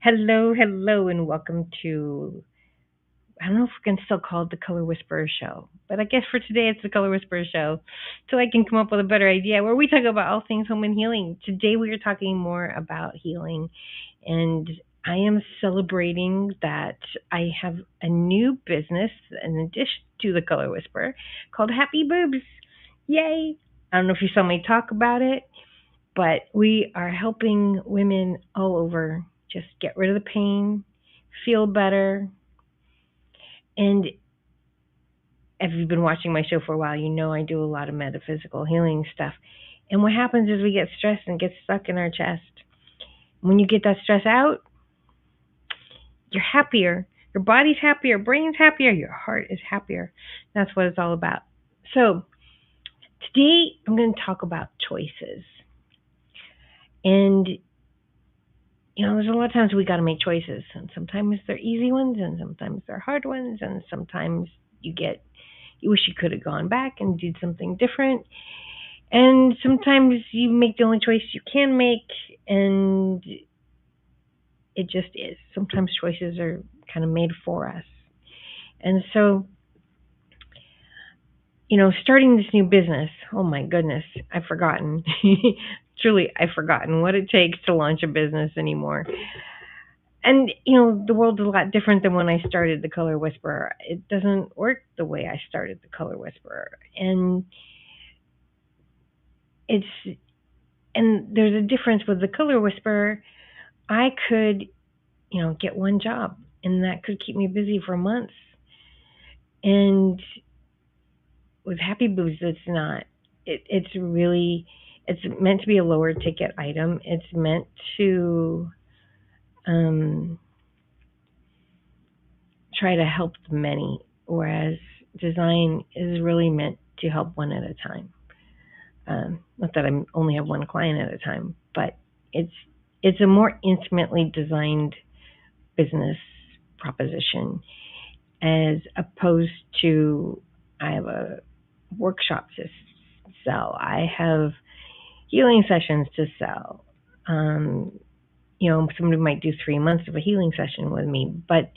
Hello, and welcome to. I don't know if we can still call it the Color Whisperer Show, but I guess for today it's the Color Whisperer Show, so I can come up with a better idea where we talk about all things home and healing. Today we are talking more about healing, and I am celebrating that I have a new business in addition to the Color Whisperer called Happy Boobs. Yay! I don't know if you saw me talk about it, but we are helping women all over just get rid of the pain, feel better. And if you've been watching my show for a while, you know I do a lot of metaphysical healing stuff. And what happens is we get stressed and get stuck in our chest. When you get that stress out, you're happier. Your body's happier, brain's happier, your heart is happier. That's what it's all about. So today I'm going to talk about choices. And there's a lot of times we got to make choices, and sometimes they're easy ones, and sometimes they're hard ones, and sometimes you wish you could have gone back and did something different, and sometimes you make the only choice you can make, and it just is. Sometimes choices are kind of made for us, and so starting this new business. Oh my goodness, I've forgotten. Truly, I've forgotten what it takes to launch a business anymore. And the world is a lot different than when I started the Color Whisperer. It doesn't work the way I started the Color Whisperer, and it's and there's a difference with the Color Whisperer. I could get one job, and that could keep me busy for months. And with Happy Boobs, it's not. It's meant to be a lower ticket item. It's meant to um, try to help the many, whereas design is really meant to help one at a time. Not that I only have one client at a time, but it's a more intimately designed business proposition as opposed to I have a workshop to sell. I have healing sessions to sell. Somebody might do 3 months of a healing session with me, but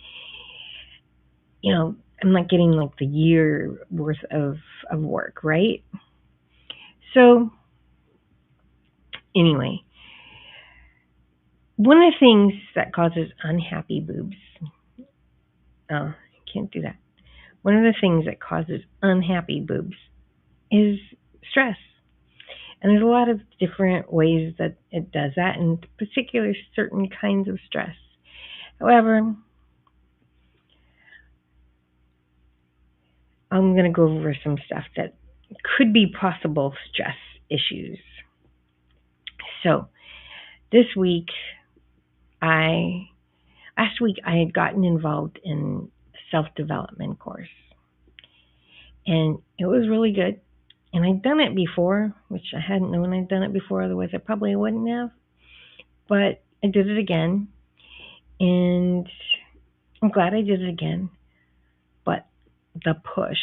I'm not getting like the year worth of work, right? So anyway, one of the things that causes unhappy boobs, I can't do that. One of the things that causes unhappy boobs is stress. And there's a lot of different ways that it does that, and particularly certain kinds of stress. However, I'm going to go over some stuff that could be possible stress issues. So, this week, last week I had gotten involved in a self-development course, and it was really good. And I'd done it before, which I hadn't known I'd done it before, otherwise I probably wouldn't have. But I did it again, and I'm glad I did it again. But the push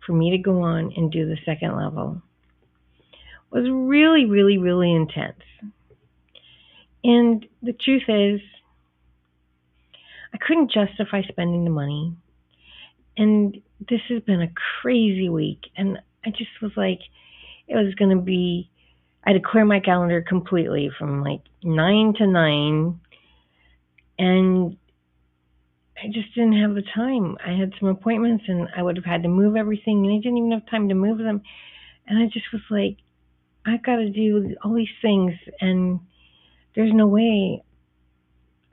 for me to go on and do the second level was really, really, really intense. And the truth is, I couldn't justify spending the money. And this has been a crazy week. And I just was like, it was going to be, I had to clear my calendar completely from like 9 to 9. And I just didn't have the time. I had some appointments and I would have had to move everything. And I didn't even have time to move them. And I just was like, I got to do all these things. And there's no way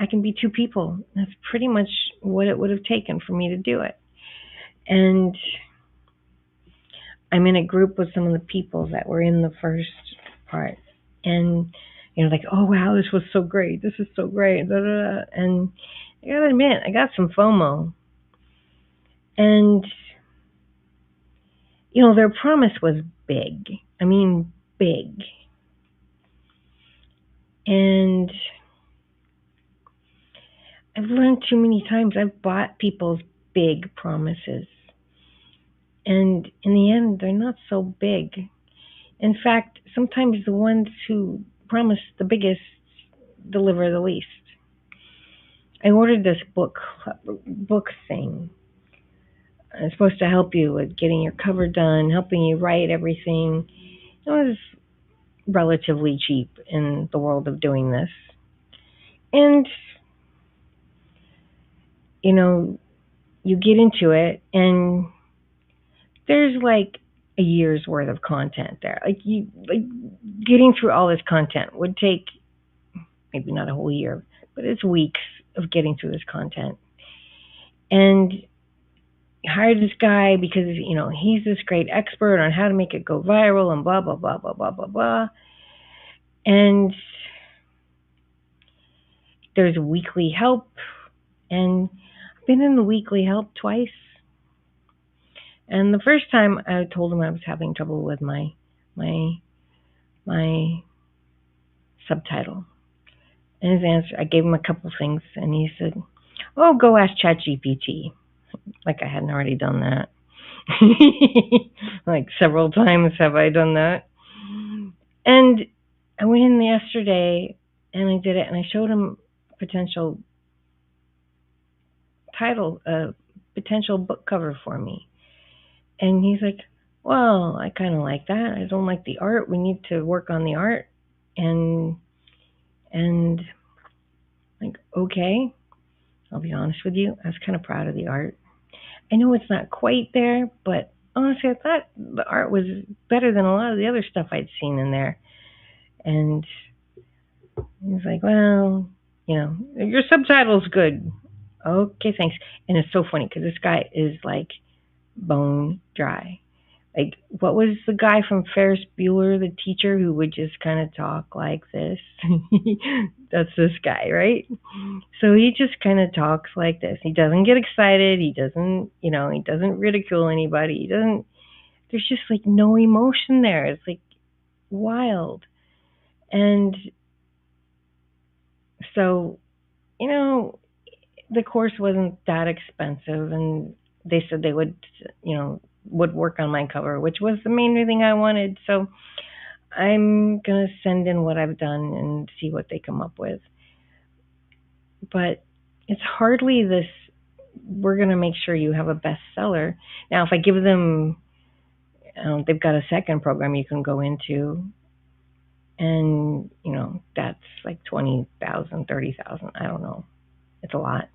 I can be two people. That's pretty much what it would have taken for me to do it. And I'm in a group with some of the people that were in the first part. And, like, oh, wow, this was so great. This is so great. Da, da, da. And I got to admit, I got some FOMO. And, their promise was big. I mean, big. And I've learned too many times. I've bought people's big promises. And in the end, they're not so big. In fact, sometimes the ones who promise the biggest deliver the least. I ordered this book thing. It's supposed to help you with getting your cover done, helping you write everything. It was relatively cheap in the world of doing this. And, you know, you get into it and there's like a year's worth of content there. Like getting through all this content would take maybe not a whole year, but it's weeks of getting through this content. And hired this guy because he's this great expert on how to make it go viral and blah blah blah blah blah blah blah. And there's weekly help, and I've been in the weekly help twice. And the first time I told him I was having trouble with my subtitle, and his answer, I gave him a couple things, and he said, "Oh, go ask ChatGPT." Like I hadn't already done that. Like several times have I done that. And I went in yesterday and I did it, and I showed him potential title, potential book cover for me. And he's like, "Well, I kind of like that. I don't like the art. We need to work on the art." And like, okay, I'll be honest with you, I was kind of proud of the art. I know it's not quite there, but honestly, I thought the art was better than a lot of the other stuff I'd seen in there. And he's like, "Well, your subtitle's good." Okay, thanks. And it's so funny because this guy is like bone dry. Like, what was the guy from Ferris Bueller, the teacher who would just kind of talk like this? That's this guy, right? So he just kind of talks like this. He doesn't get excited. He doesn't ridicule anybody. There's just like no emotion there. It's like wild. And so, the course wasn't that expensive, and they said they would work on my cover, which was the main thing I wanted. So I'm gonna send in what I've done and see what they come up with. But it's hardly this. We're gonna make sure you have a bestseller. Now, if I give them, they've got a second program you can go into, and that's like 20,000, 30,000. I don't know. It's a lot.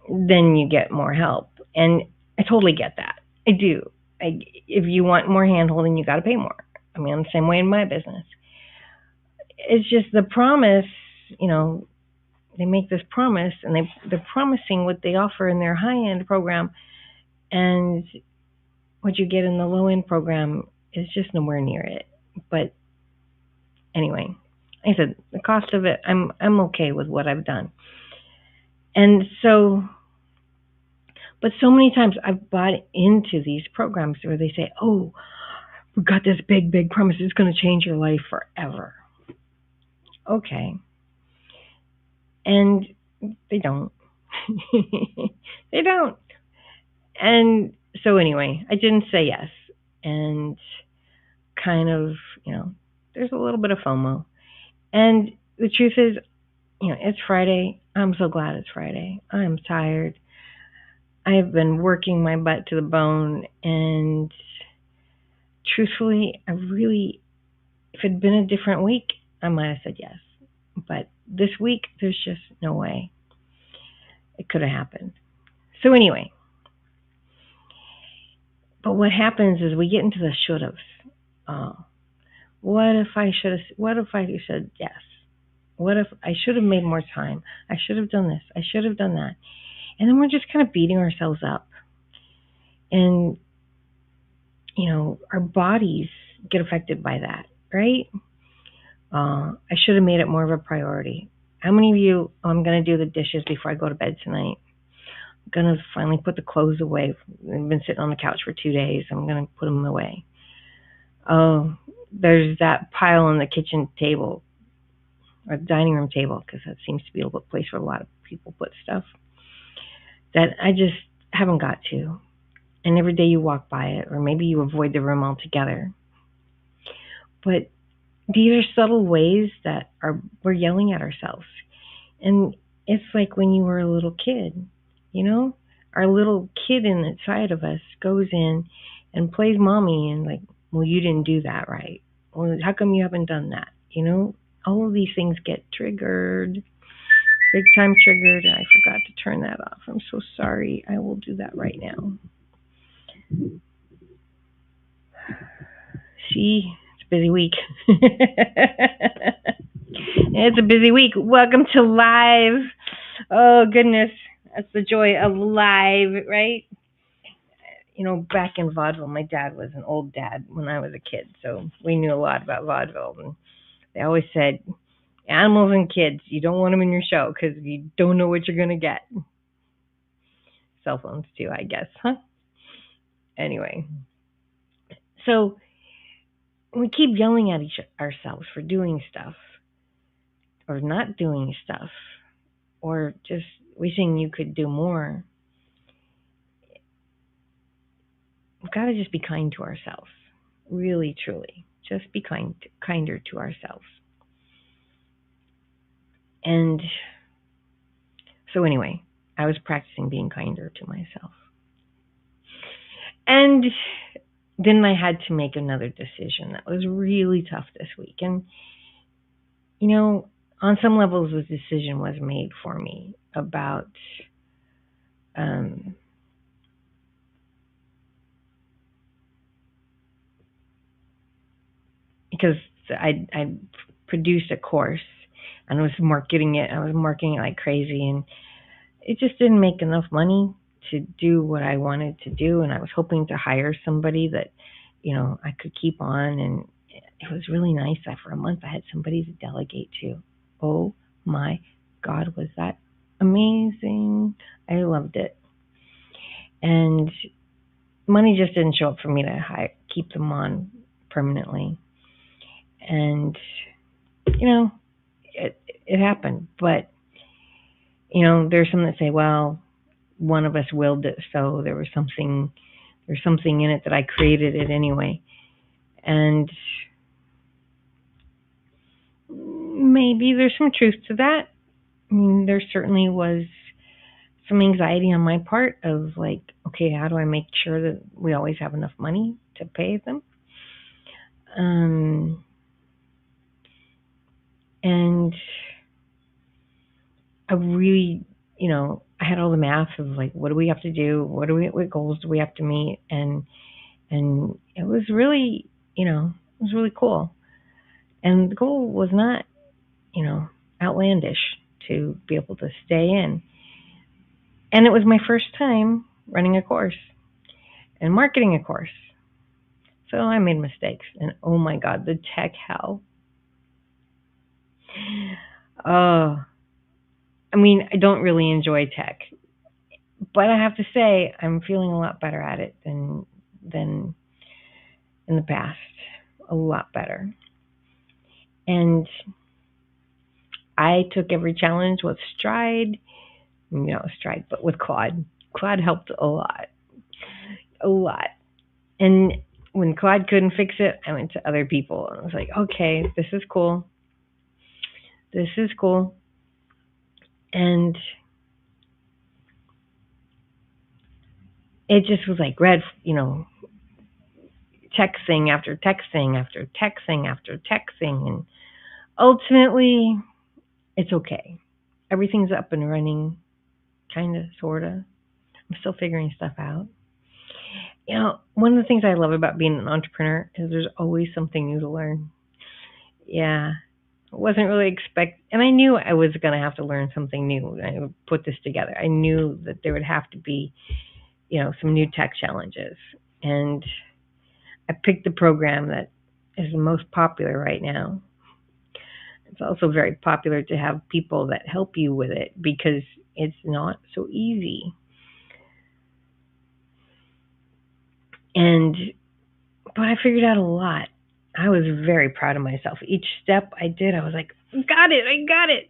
Then you get more help. And I totally get that. I do. If you want more handholding, you got to pay more. I mean, I'm the same way in my business. It's just the promise, they make this promise, and they're promising what they offer in their high-end program, and what you get in the low-end program is just nowhere near it. But anyway, like I said, the cost of it, I'm okay with what I've done. And so, but so many times I've bought into these programs where they say, "Oh, we've got this big, big promise. It's going to change your life forever." Okay. And they don't. They don't. And so anyway, I didn't say yes. And kind of, there's a little bit of FOMO. And the truth is, it's Friday. I'm so glad it's Friday. I'm tired. I've been working my butt to the bone, and truthfully, if it had been a different week, I might have said yes. But this week, there's just no way it could have happened. So anyway, but what happens is we get into the should-haves. What if I said yes? What if I should have made more time? I should have done this. I should have done that. And then we're just kind of beating ourselves up. And, our bodies get affected by that, right? I should have made it more of a priority. How many of you, I'm going to do the dishes before I go to bed tonight. I'm going to finally put the clothes away. I've been sitting on the couch for 2 days. I'm going to put them away. Oh, there's that pile on the kitchen table or the dining room table, because that seems to be a place where a lot of people put stuff that I just haven't got to. And every day you walk by it, or maybe you avoid the room altogether. But these are subtle ways that we're yelling at ourselves. And it's like when you were a little kid, you know? Our little kid inside of us goes in and plays mommy and like, well, you didn't do that right. Well, how come you haven't done that? You know, all of these things get triggered, big time triggered. I forgot to turn that off. I'm so sorry. I will do that right now. See, it's a busy week. It's a busy week. Welcome to live. Oh, goodness. That's the joy of live, right? You know, back in vaudeville, my dad was an old dad when I was a kid, so we knew a lot about vaudeville. And they always said, animals and kids, you don't want them in your show because you don't know what you're going to get. Cell phones, too, I guess, huh? Anyway, so we keep yelling at ourselves for doing stuff or not doing stuff or just wishing you could do more. We've got to just be kind to ourselves. Really, truly. Just be kinder to ourselves. And so anyway, I was practicing being kinder to myself. And then I had to make another decision that was really tough this week. And, you know, on some levels, the decision was made for me about because I produced a course and I was marketing it. I was marketing it like crazy, and it just didn't make enough money to do what I wanted to do. And I was hoping to hire somebody that, you know, I could keep on. And it was really nice that for a month I had somebody to delegate to. Oh my God, was that amazing? I loved it. And money just didn't show up for me to keep them on permanently. And, you know, it happened. But, you know, there's some that say, well, one of us willed it, so there's something in it that I created it anyway. And maybe there's some truth to that. I mean, there certainly was some anxiety on my part of like, okay, how do I make sure that we always have enough money to pay them? And I really, you know, I had all the math of like, what do we have to do? What goals do we have to meet? And it was really, you know, it was really cool. And the goal was not, you know, outlandish to be able to stay in. And it was my first time running a course and marketing a course. So I made mistakes. And oh my God, the tech hell. I mean, I don't really enjoy tech, but I have to say I'm feeling a lot better at it than in the past. A lot better. And I took every challenge with stride, but with Claude. Claude helped a lot. And when Claude couldn't fix it, I went to other people. And I was like, okay, this is cool. And it just was like texting after texting after texting after texting. And ultimately, it's okay. Everything's up and running, kind of, sort of. I'm still figuring stuff out. You know, one of the things I love about being an entrepreneur is there's always something new to learn. Yeah. I wasn't really and I knew I was going to have to learn something new when I would put this together. I knew that there would have to be, you know, some new tech challenges. And I picked the program that is the most popular right now. It's also very popular to have people that help you with it because it's not so easy. But I figured out a lot. I was very proud of myself. Each step I did, I was like, I got it.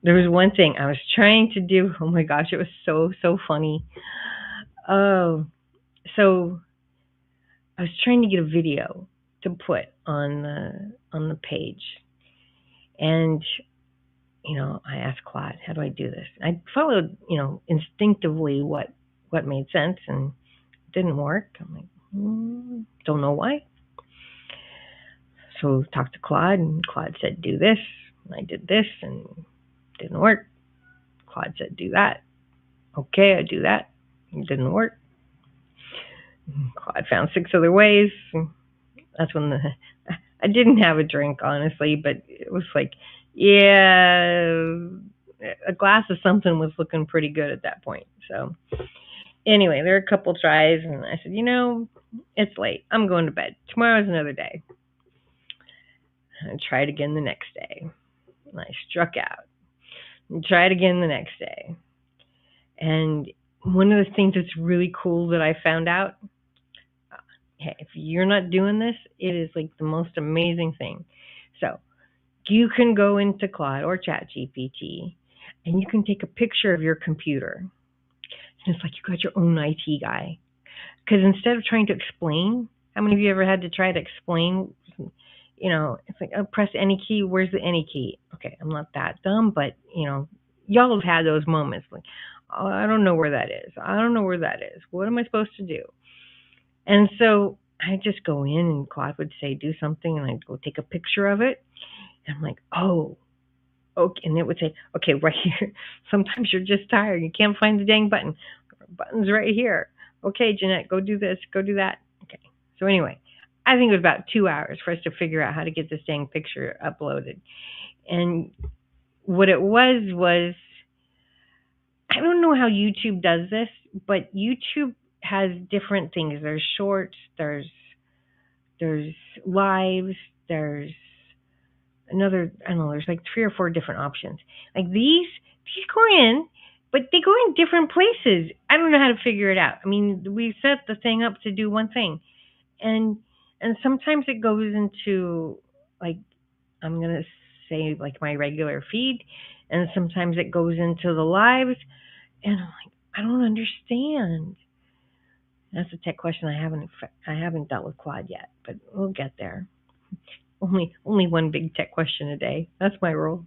There was one thing I was trying to do. Oh my gosh, it was so funny. Oh, so I was trying to get a video to put on the page. And I asked Claude, how do I do this? I followed, instinctively what made sense, and it didn't work. I'm like, don't know why. So talked to Claude, and Claude said, do this. And I did this, and it didn't work. Claude said, do that. Okay, I do that. It didn't work. Claude found 6 other ways. That's when I didn't have a drink, honestly, but it was like, yeah, a glass of something was looking pretty good at that point. So anyway, there were a couple tries, and I said, it's late. I'm going to bed. Tomorrow's another day. I tried again the next day, and I struck out. And tried again the next day. And one of the things that's really cool that I found out, hey, if you're not doing this, it is like the most amazing thing. So you can go into Claude or ChatGPT, and you can take a picture of your computer. And it's like you got your own IT guy. Because instead of trying to explain, how many of you ever had to try to explain? It's like, oh, press any key. Where's the any key? Okay, I'm not that dumb, but y'all have had those moments like, oh, I don't know where that is. I don't know where that is. What am I supposed to do? And so I just go in, and Claude would say, do something, and I'd go take a picture of it. And I'm like, oh, okay. And it would say, okay, right here. Sometimes you're just tired. You can't find the dang button. The button's right here. Okay, Jeanette, go do this. Go do that. Okay. So anyway, I think it was about 2 hours for us to figure out how to get this dang picture uploaded. And what it was, I don't know how YouTube does this, but YouTube has different things. There's shorts, there's lives, there's another, I don't know, there's like 3 or 4 different options. Like these go in, but they go in different places. I don't know how to figure it out. I mean, we set the thing up to do one thing, and sometimes it goes into, like, I'm gonna say, like, my regular feed, and sometimes it goes into the lives, and I'm like, I don't understand. That's a tech question I haven't dealt with Claude yet, but we'll get there. Only one big tech question a day. That's my rule.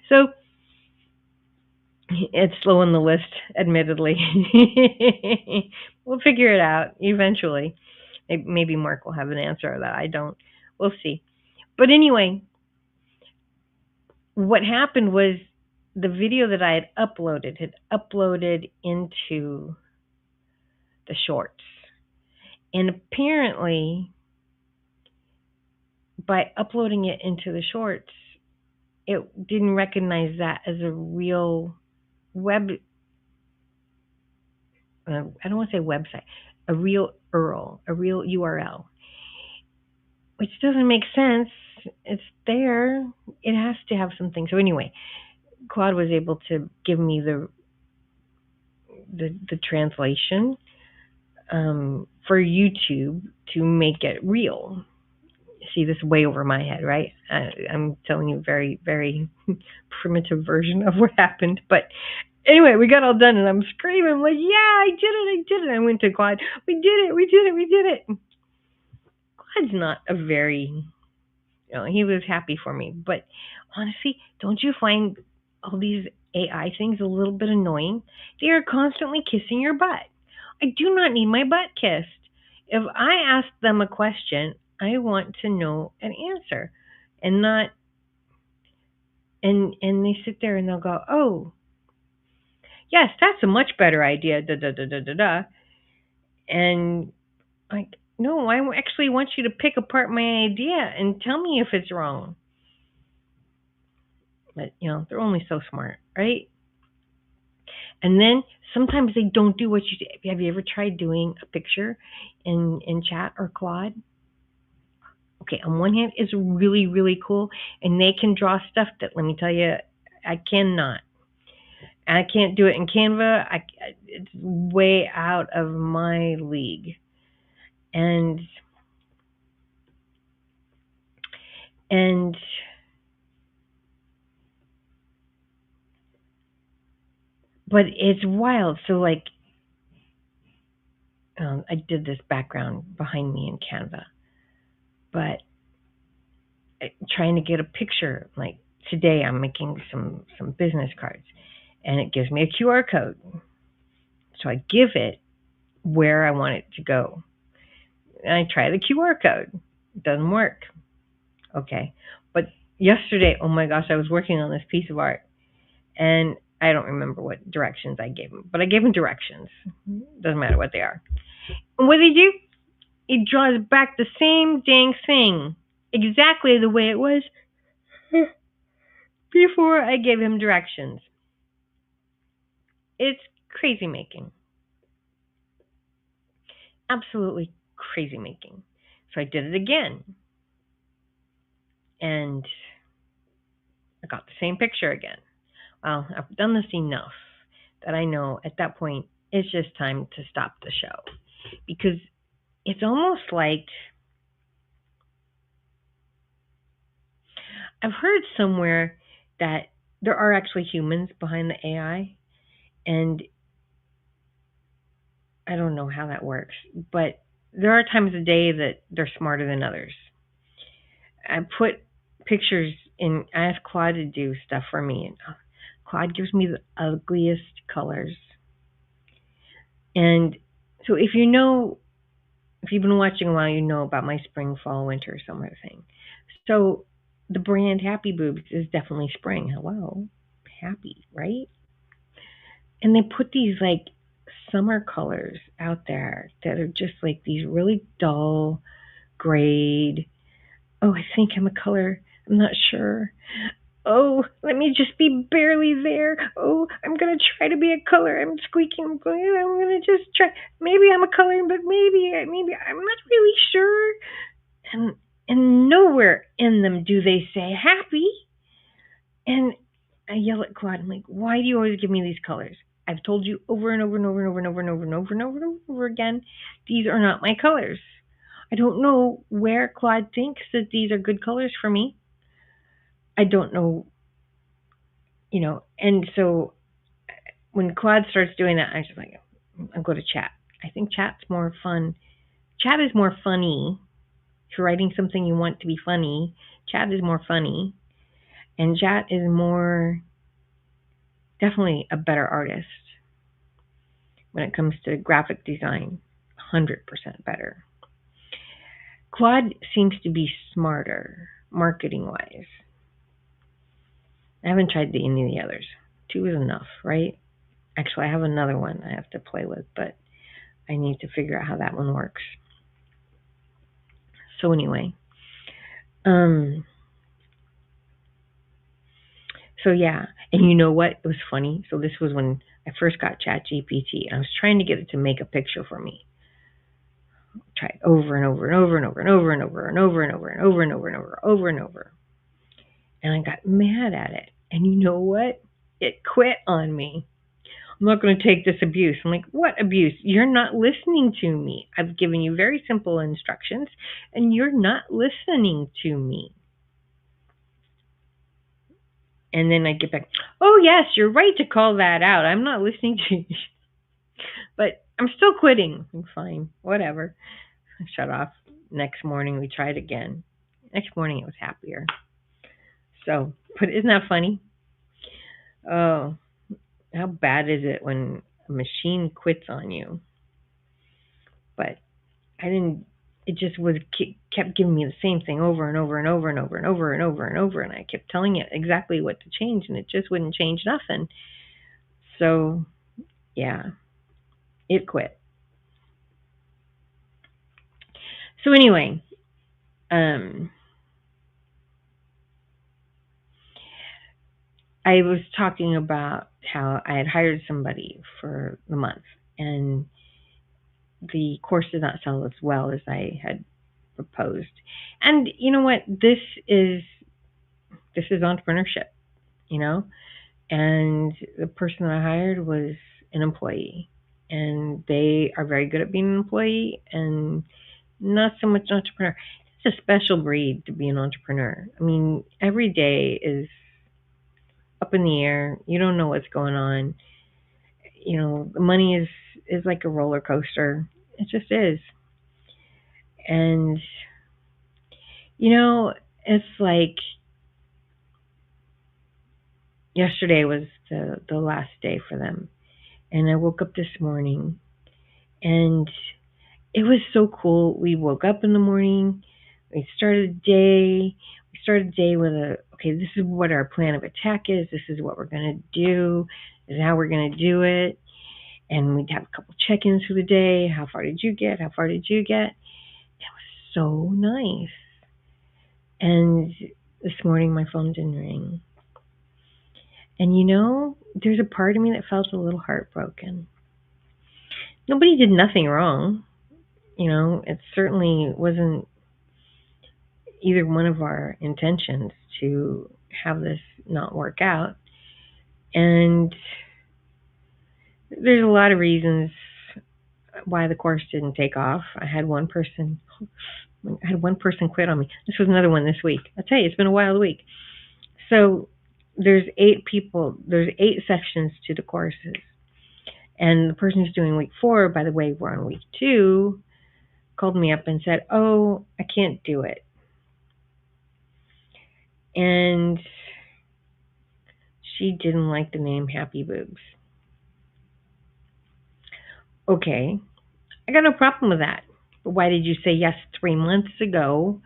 So it's slow on the list, admittedly. We'll figure it out eventually. Maybe Mark will have an answer to that. I don't. We'll see. But anyway, what happened was the video that I had uploaded into the shorts. And apparently, by uploading it into the shorts, it didn't recognize that as a real web, I don't want to say website, a real URL, a real URL, which doesn't make sense. It's there. It has to have something. So anyway, Claude was able to give me the translation for YouTube to make it real. See, this is way over my head, right? I'm telling you a very, very primitive version of what happened. But anyway, we got all done, and I'm screaming, I'm like, yeah, I did it. I went to Claude. We did it. Claude's not a very, he was happy for me. But honestly, don't you find all these AI things a little bit annoying? They are constantly kissing your butt. I do not need my butt kissed. If I ask them a question, I want to know an answer, and not, and they sit there and they'll go, oh, yes, that's a much better idea, da da da da da da. And like, no, I actually want you to pick apart my idea and tell me if it's wrong. But they're only so smart, right? And then sometimes they don't do what you say. Have you ever tried doing a picture in Chat or Claude? Okay, on one hand, it's really, really cool, and they can draw stuff that, let me tell you, I cannot. I can't do it in Canva. It's way out of my league. But it's wild. So, like, I did this background behind me in Canva, but trying to get a picture, like today I'm making some business cards, and it gives me a QR code. So I give it where I want it to go. And I try the QR code. It doesn't work. Okay. But yesterday, oh my gosh, I was working on this piece of art, and I don't remember what directions I gave him, but I gave him directions. Doesn't matter what they are. And what did he do? It draws back the same dang thing, exactly the way it was before I gave him directions. It's crazy making. Absolutely crazy making. So I did it again. And I got the same picture again. Well, I've done this enough that I know at that point it's just time to stop the show. Because it's almost like I've heard somewhere that there are actually humans behind the AI, and I don't know how that works, but there are times of day that they're smarter than others. I put pictures in, I ask Claude to do stuff for me, and Claude gives me the ugliest colors. And so if you've been watching a while, you know about my spring, fall, winter, summer thing. So the brand Happy Boobs is definitely spring. Hello, happy, right? And they put these like summer colors out there that are just like these really dull grade. Oh, I think I'm a color. I'm not sure. Oh, let me just be barely there. Oh, I'm gonna try to be a color. I'm squeaking. I'm gonna just try. Maybe I'm a color, but maybe I'm not really sure. And nowhere in them do they say happy. And I yell at Claude. I'm like, why do you always give me these colors? I've told you over and over and over and over and over and over and over and over and over again, these are not my colors. I don't know where Claude thinks that these are good colors for me. I don't know, and so when Claude starts doing that, I'm just like, I'll go to chat. I think chat's more fun. Chat is more funny. If you're writing something you want to be funny, chat is more funny. And chat is definitely a better artist when it comes to graphic design. 100% better. Claude seems to be smarter marketing wise. I haven't tried any of the others. 2 is enough, right? Actually, I have another one I have to play with, but I need to figure out how that one works. So anyway, so yeah, and you know what? It was funny. So this was when I first got ChatGPT, and I was trying to get it to make a picture for me. Tried over and over and over and over and over and over and over and over and over and over and over and over. And I got mad at it. And you know what? It quit on me. I'm not going to take this abuse. I'm like, what abuse? You're not listening to me. I've given you very simple instructions, and you're not listening to me. And then I get back, oh, yes, you're right to call that out. I'm not listening to you. But I'm still quitting. I'm fine, whatever. I shut off. Next morning, we tried again. Next morning, it was happier. So, but isn't that funny? Oh, how bad is it when a machine quits on you? But I didn't. It just kept giving me the same thing over and over and over and over and over and over and over, and I kept telling it exactly what to change, and it just wouldn't change nothing. So, yeah, it quit. So anyway, I was talking about how I had hired somebody for the month, and the course did not sell as well as I had proposed. And you know what? This is entrepreneurship, And the person that I hired was an employee, and they are very good at being an employee and not so much an entrepreneur. It's a special breed to be an entrepreneur. I mean, every day is up in the air. You don't know what's going on. The money is like a roller coaster. It just is. And it's like yesterday was the last day for them. And I woke up this morning and it was so cool. We woke up in the morning, we started the day. We started the day with okay, this is what our plan of attack is. This is what we're going to do. This is how we're going to do it. And we'd have a couple check-ins for the day. How far did you get? How far did you get? It was so nice. And this morning my phone didn't ring. And there's a part of me that felt a little heartbroken. Nobody did nothing wrong. It certainly wasn't either one of our intentions to have this not work out. And there's a lot of reasons why the course didn't take off. I had one person quit on me. This was another one this week. I'll tell you, it's been a wild week. So there's 8 people. There's 8 sections to the courses. And the person who's doing week 4, by the way, we're on week 2, called me up and said, "Oh, I can't do it." And she didn't like the name Happy Boobs. Okay, I got no problem with that. But why did you say yes 3 months ago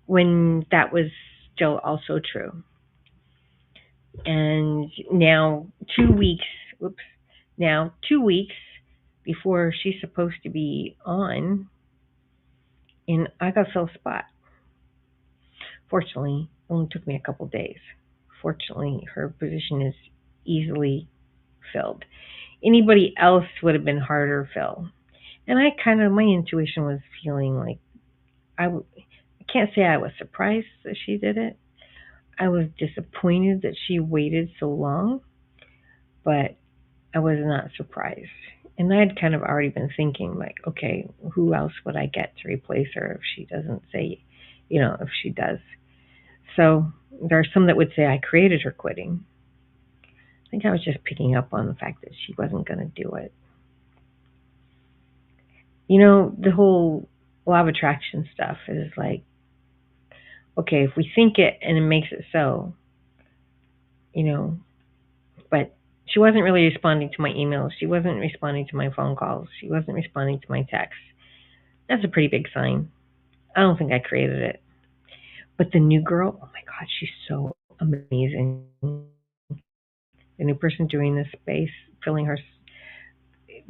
when that was still also true? And now 2 weeks, now 2 weeks before she's supposed to be on, and I got filled spot. Fortunately, it only took me a couple days. Fortunately, her position is easily filled. Anybody else would have been harder to fill. And my intuition was feeling like, I can't say I was surprised that she did it. I was disappointed that she waited so long, but I was not surprised. And I had kind of already been thinking, like, okay, who else would I get to replace her if she doesn't say, if she does. So there are some that would say I created her quitting. I think I was just picking up on the fact that she wasn't going to do it. The whole law of attraction stuff is like, okay, if we think it and it makes it so, but she wasn't really responding to my emails. She wasn't responding to my phone calls. She wasn't responding to my texts. That's a pretty big sign. I don't think I created it. But the new girl, oh my God, she's so amazing. The new person doing this space, filling her,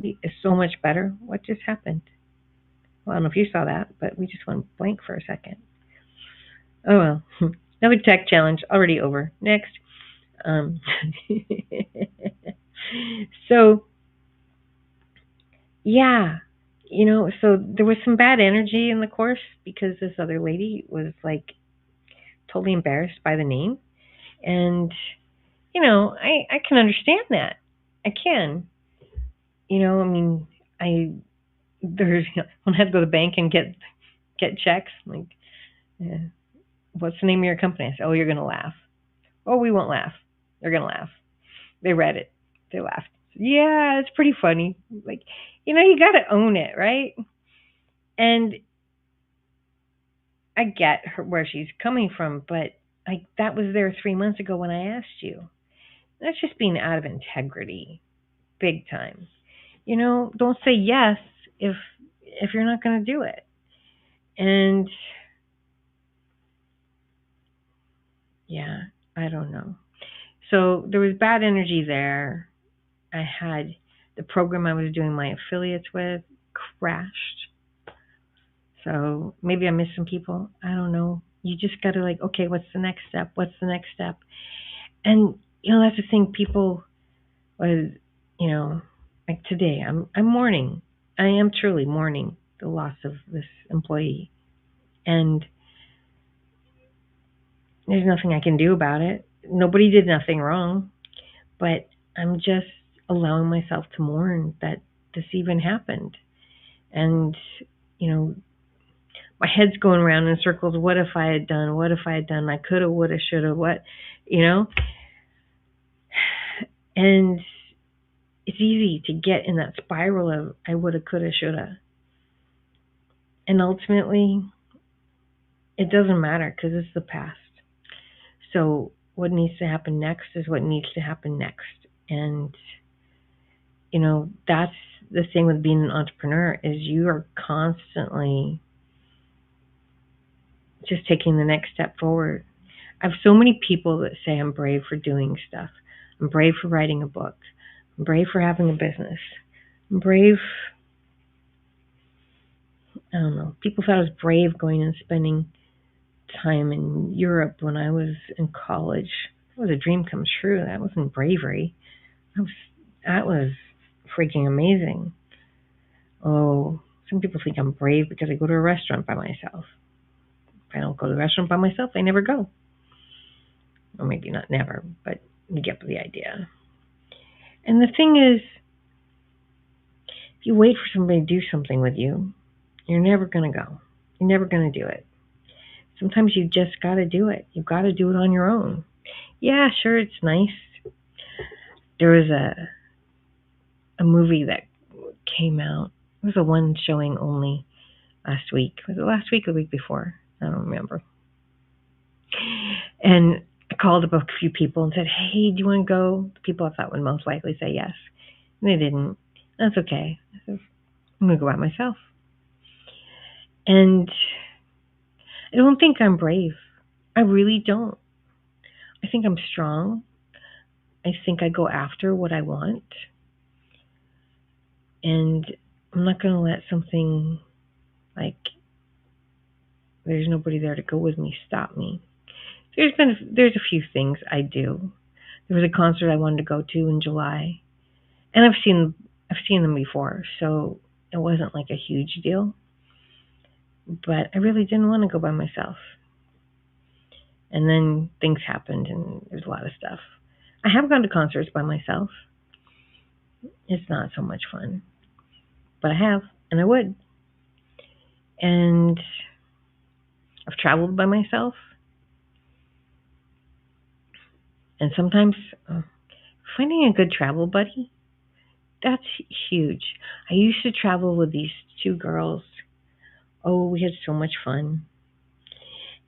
is so much better. What just happened? Well, I don't know if you saw that, but we just went blank for a second. Oh well. Another tech challenge already over. Next. So, yeah, so there was some bad energy in the course because this other lady was like totally embarrassed by the name. And, I can understand that. I can. I mean, there's, when I had to go to the bank and get checks, like, what's the name of your company? I said, oh, you're going to laugh. Oh, we won't laugh. They're going to laugh. They read it. They laughed. Yeah, it's pretty funny. Like, you got to own it, right? And I get where she's coming from, but that was there 3 months ago when I asked you. That's just being out of integrity, big time. Don't say yes if you're not going to do it. And yeah, I don't know. So there was bad energy there. I had the program I was doing my affiliates with crashed. So maybe I missed some people. I don't know. You just got to okay, what's the next step? What's the next step? And that's the thing. People was, like today, I'm mourning. I am truly mourning the loss of this employee, and there's nothing I can do about it. Nobody did nothing wrong, but I'm just allowing myself to mourn that this even happened. And, my head's going around in circles. What if I had done? What if I had done? I could have, would have, should have, what, And it's easy to get in that spiral of I woulda, coulda, shoulda. And ultimately, it doesn't matter because it's the past. So what needs to happen next is what needs to happen next. And, that's the thing with being an entrepreneur is you are constantly just taking the next step forward. I have so many people that say I'm brave for doing stuff. I'm brave for writing a book. I'm brave for having a business. I'm brave. I don't know. People thought I was brave going and spending time in Europe when I was in college. That was a dream come true. That wasn't bravery. That was freaking amazing. Oh, some people think I'm brave because I go to a restaurant by myself. If I don't go to a restaurant by myself, I never go. Or maybe not never, but you get the idea. And the thing is, if you wait for somebody to do something with you, you're never going to go. You're never going to do it. Sometimes you just got to do it. You've got to do it on your own. Yeah, sure, it's nice. There was a movie that came out. It was a one showing only last week. Was it last week or the week before? I don't remember. And I called up a few people and said, hey, do you want to go? The people I thought would most likely say yes. And they didn't. That's okay. I said, I'm going to go out myself. And I don't think I'm brave. I really don't. I think I'm strong. I think I go after what I want. And I'm not going to let something like there's nobody there to go with me stop me. There's a few things I do. There was a concert I wanted to go to in July, and I've seen them before, so it wasn't like a huge deal. But I really didn't want to go by myself. And then things happened, and there's a lot of stuff. I have gone to concerts by myself. It's not so much fun, but I have, and I would. And I've traveled by myself. And sometimes finding a good travel buddy, that's huge. I used to travel with these two girls. Oh, we had so much fun.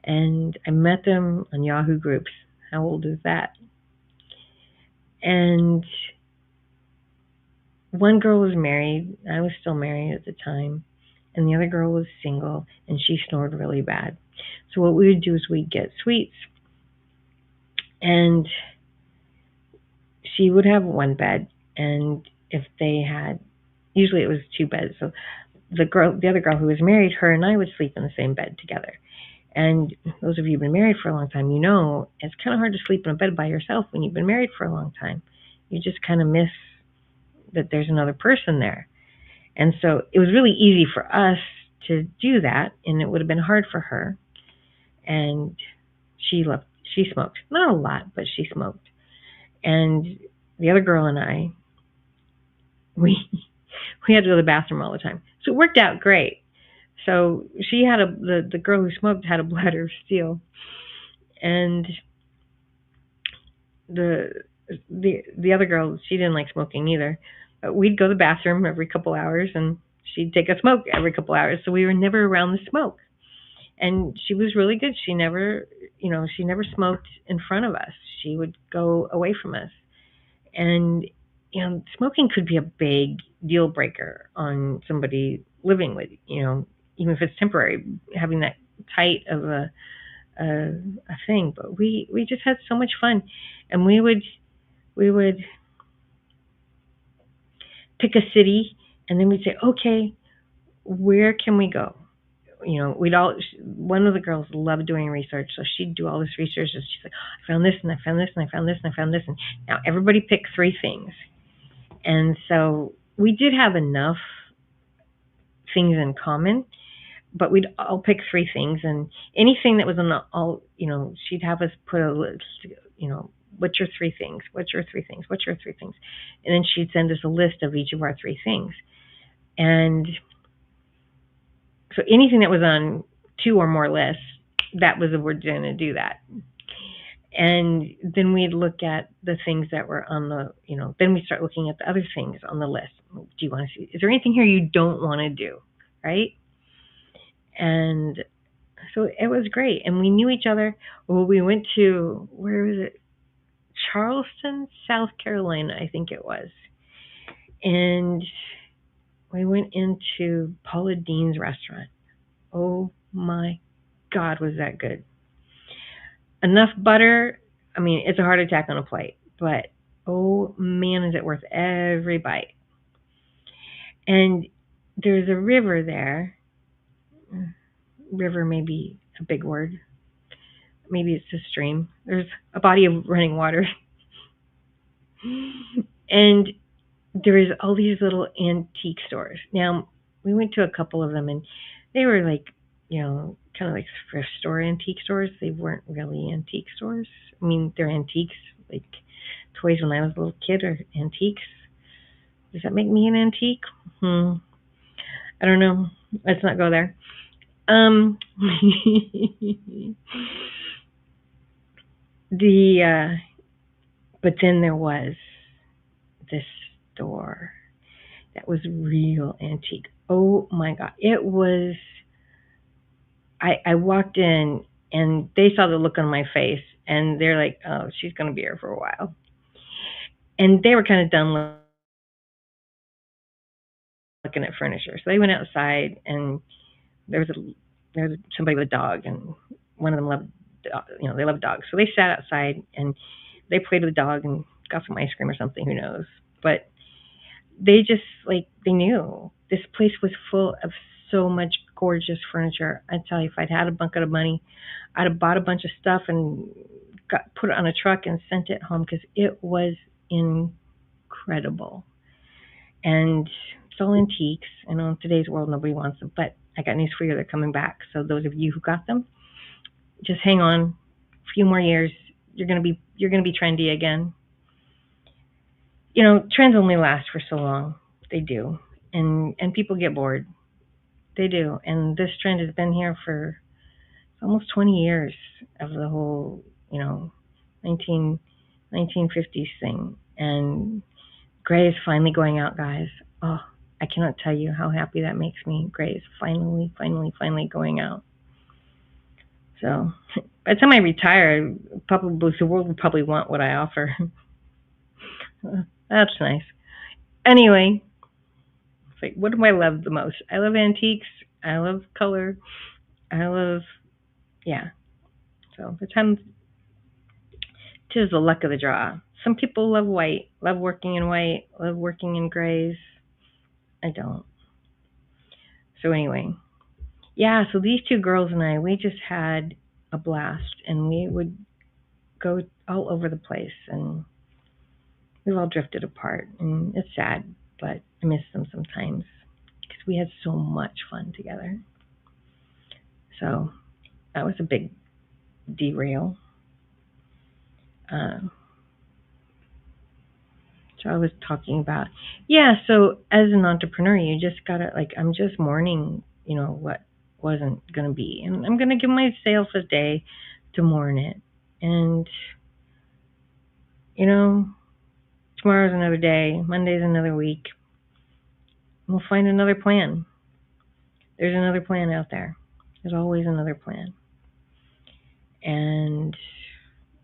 And I met them on Yahoo groups. How old is that? And one girl was married. I was still married at the time. And the other girl was single, and she snored really bad. So what we would do is we'd get sweets. And she would have one bed, and if they had, usually it was two beds. So the other girl who was married, her and I would sleep in the same bed together. And those of you who've been married for a long time, it's kind of hard to sleep in a bed by yourself when you've been married for a long time. You just kind of miss that there's another person there. And so it was really easy for us to do that, and it would have been hard for her. And she smoked. Not a lot, but she smoked. And the other girl and I, we had to go to the bathroom all the time. So it worked out great. So she had the girl who smoked had a bladder of steel, and the other girl, she didn't like smoking either. But we'd go to the bathroom every couple hours, and she'd take a smoke every couple hours. So we were never around the smoke. And she was really good. She never smoked in front of us. She would go away from us. And smoking could be a big deal breaker on somebody living with, even if it's temporary, having that tight of a thing. But we just had so much fun, and we would pick a city, and then we'd say, okay, where can we go? One of the girls loved doing research, so she'd do all this research, and she's like, I found this, and I found this, and I found this, and I found this, and now everybody picked 3 things. And so we did have enough things in common, but we'd all pick 3 things, and anything that was on all, she'd have us put a list, what's your 3 things? What's your 3 things? What's your 3 things? And then she'd send us a list of each of our 3 things. And so anything that was on 2 or more lists, that was we're going to do that. And then we'd look at the things that were on the, then we start looking at the other things on the list. Do you want to see, is there anything here you don't want to do? Right? And so it was great. And we knew each other. Well, we went to, where was it? Charleston, South Carolina, I think it was. And we went into Paula Deen's restaurant. Oh my God, was that good. Enough butter. I mean, it's a heart attack on a plate, but oh man, is it worth every bite. And there's a river there. River may be a big word. Maybe it's a stream. There's a body of running water. And there's all these little antique stores. Now, we went to a couple of them, and they were like, kind of like thrift store antique stores. They weren't really antique stores. I mean, they're antiques, like toys when I was a little kid are antiques. Does that make me an antique? I don't know. Let's not go there. But then there was this store that was real antique. Oh my God. It was, I walked in and they saw the look on my face and they're like, oh, she's going to be here for a while. And they were kind of done looking at furniture. So they went outside and there was somebody with a dog and one of them loved, they love dogs. So they sat outside and they played with the dog and got some ice cream or something, who knows. But they just, they knew. This place was full of so much gorgeous furniture. I tell you, if I'd had a bucket of money, I'd have bought a bunch of stuff and put it on a truck and sent it home because it was incredible. And it's all antiques. I know in today's world nobody wants them, but I got news for you, they're coming back. So those of you who got them, just hang on. A few more years, you're gonna be trendy again. Trends only last for so long. They do. And people get bored. They do. And this trend has been here for almost 20 years of the whole, 1950s thing. And gray is finally going out, guys. Oh, I cannot tell you how happy that makes me. Gray is finally going out. So by the time I retire, probably the world will probably want what I offer. That's nice. Anyway, what do I love the most? I love antiques. I love color. I love, So the time, tis the luck of the draw. Some people love white, love working in white, love working in grays. I don't. So anyway, so these two girls and I, we just had a blast, and we would go all over the place, and we've all drifted apart, and it's sad, but I miss them sometimes because we had so much fun together. So that was a big derail. So I was talking about, so as an entrepreneur, you just gotta, I'm just mourning, what wasn't gonna be. And I'm gonna give myself a day to mourn it. And, tomorrow's another day, Monday's another week. We'll find another plan. There's another plan out there. There's always another plan. And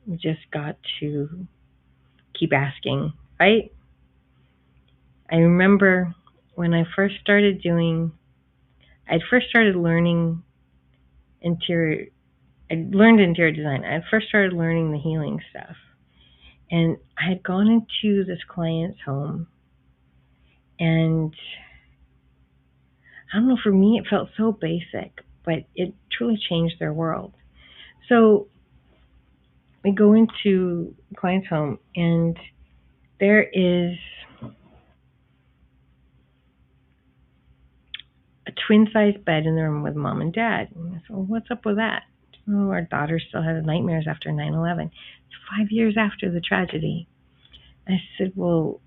we just got to keep asking, right? I remember when I first started learning interior, I learned interior design. I first started learning the healing stuff. And I had gone into this client's home, and I don't know, for me it felt so basic, but it truly changed their world. So we go into the client's home, and there is a twin-sized bed in the room with mom and dad. And I said, well, what's up with that? Oh, our daughter still has nightmares after 9/11. It's 5 years after the tragedy. I said, well,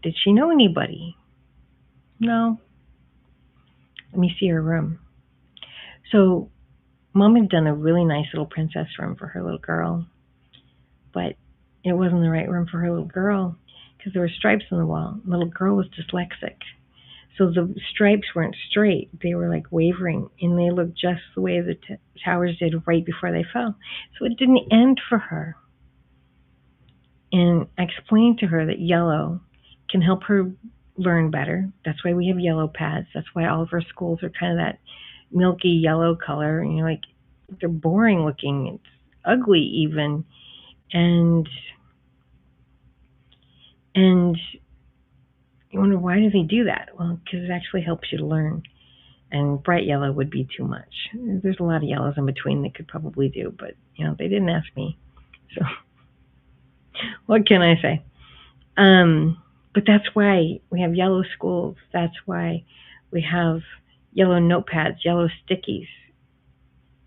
did she know anybody? No. Let me see her room. So mom had done a really nice little princess room for her little girl, but it wasn't the right room for her little girl because there were stripes on the wall. The little girl was dyslexic. So the stripes weren't straight. They were wavering, and they looked just the way the towers did right before they fell. So it didn't end for her. And I explained to her that yellow can help her learn better. That's why we have yellow pads. That's why all of our schools are kind of that milky yellow color. And you're like, they're boring looking. It's ugly even. And and you wonder, why do they do that? Well, because it actually helps you to learn. And bright yellow would be too much. There's a lot of yellows in between they could probably do, but they didn't ask me. So what can I say? But that's why we have yellow schools. That's why we have yellow notepads, yellow stickies.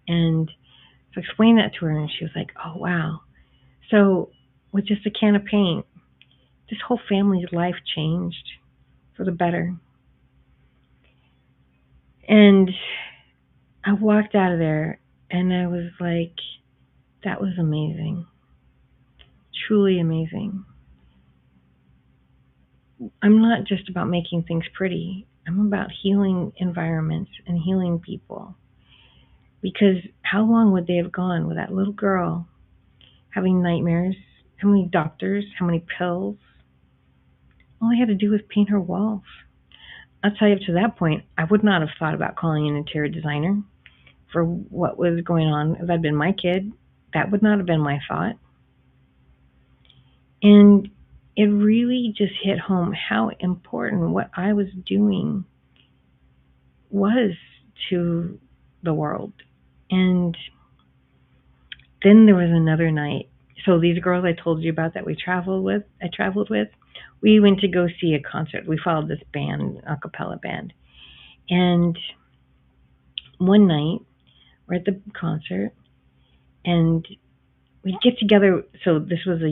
And so I explained that to her, and she was like, "Oh, wow." So with just a can of paint, this whole family's life changed for the better. And I walked out of there, and I was like, that was amazing. Truly amazing. I'm not just about making things pretty. I'm about healing environments and healing people. Because how long would they have gone with that little girl having nightmares? How many doctors? How many pills? All I had to do was paint her walls. I'll tell you, up to that point, I would not have thought about calling an interior designer for what was going on. If I'd been my kid, that would not have been my thought. And it really just hit home how important what I was doing was to the world. And then there was another night. So these girls I told you about that I traveled with, we went to go see a concert. We followed this band, a cappella band. And one night we're at the concert and we get together. So this was the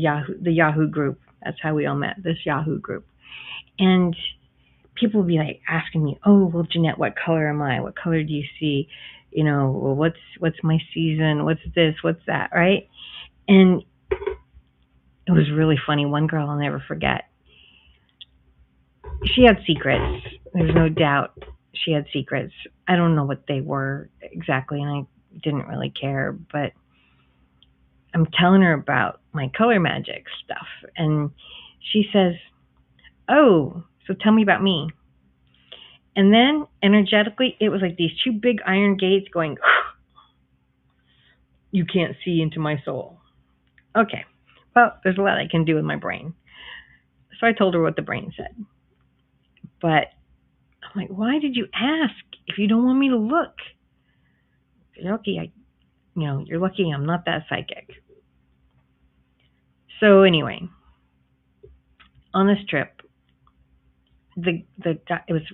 Yahoo group. That's how we all met, this Yahoo group. And people would be like asking me, "Oh, well, Jeanette, what color am I? What color do you see? Well, what's my season? What's this? What's that?" Right? And it was really funny. One girl I'll never forget. She had secrets. There's no doubt she had secrets. I don't know what they were exactly, and I didn't really care. But I'm telling her about my color magic stuff, and she says, "Oh, so tell me about me." And then energetically, it was like these two big iron gates going, "You can't see into my soul." Okay, well, there's a lot I can do with my brain. So I told her what the brain said. But I'm like, why did you ask if you don't want me to look? You're lucky you're lucky I'm not that psychic. So anyway, on this trip, the guy, it was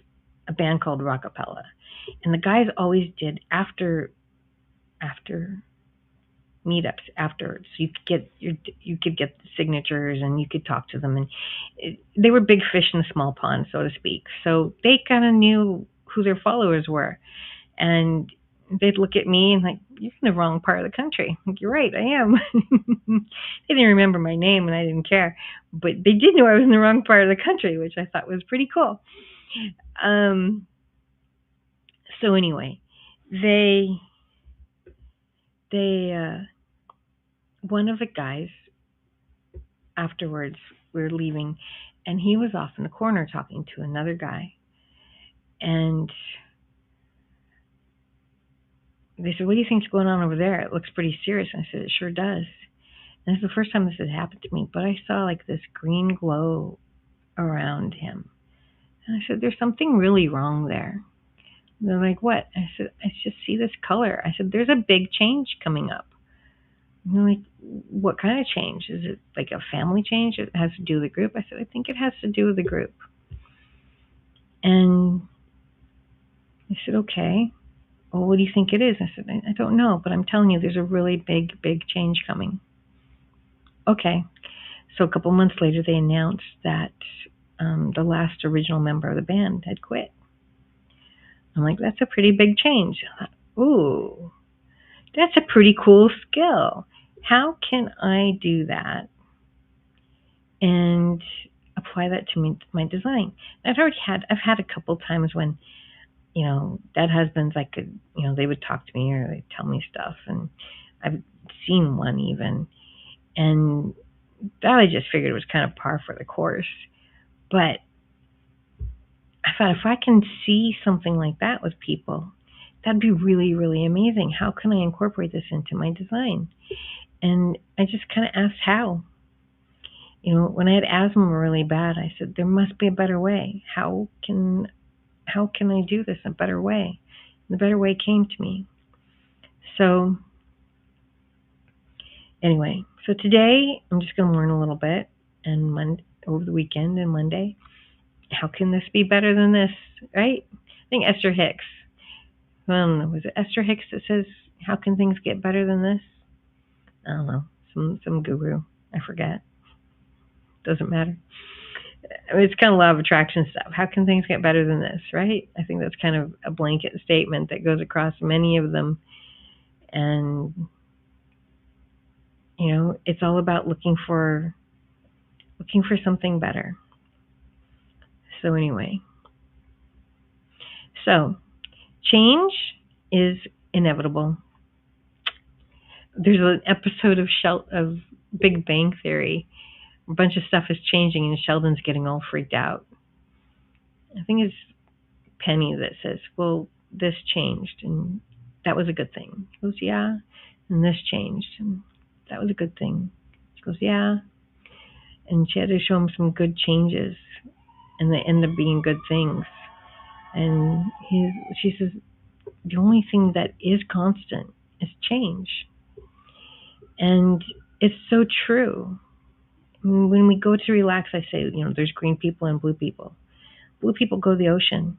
a band called Rockapella, and the guys always did after meetups afterwards. You could get the signatures and you could talk to them, and they were big fish in a small pond, so to speak. So they kind of knew who their followers were, and they'd look at me and like, "You're in the wrong part of the country." Like, "You're right, I am." They didn't remember my name and I didn't care, but they did know I was in the wrong part of the country, which I thought was pretty cool. Um, so anyway, they one of the guys afterwards, we were leaving, and he was off in the corner talking to another guy, and they said, "What do you think's going on over there? It looks pretty serious." And I said, "It sure does." And this is the first time this had happened to me, but I saw like this green glow around him. And I said, "There's something really wrong there." And they're like, "What?" I said, "I just see this color." I said, "There's a big change coming up." And they're like, "What kind of change? Is it like a family change? It has to do with the group?" I said, "I think it has to do with the group." And they said, "Okay. Well, what do you think it is?" I said, "I don't know, but I'm telling you, there's a really big change coming." Okay. So a couple months later, they announced that the last original member of the band had quit. I'm like, that's a pretty big change. I thought, ooh, that's a pretty cool skill. How can I do that and apply that to my design? I've had a couple times when, dead husbands, I could, they would talk to me or they'd tell me stuff, and I've seen one even, and that I just figured was kind of par for the course. But I thought if I can see something like that with people, that'd be really, really amazing. How can I incorporate this into my design? And I just kind of asked how. When I had asthma really bad, I said there must be a better way. How can I do this a better way? And the better way came to me. So anyway, so today I'm just going to learn a little bit, and over the weekend and Monday, how can this be better than this, right? I think Esther Hicks. Was it Esther Hicks that says, "How can things get better than this?" I don't know, some guru. I forget. Doesn't matter. It's kind of law of attraction stuff. How can things get better than this, right? I think that's kind of a blanket statement that goes across many of them. And, it's all about looking for something better. So anyway, change is inevitable. There's an episode of Big Bang Theory. A bunch of stuff is changing, and Sheldon's getting all freaked out. I think it's Penny that says, "Well, this changed, and that was a good thing." He goes, "Yeah," and this changed, and that was a good thing. She goes, "Yeah," and she had to show him some good changes, and they end up being good things. And she says, the only thing that is constant is change, and it's so true. When we go to relax, I say, there's green people and blue people. Blue people go to the ocean.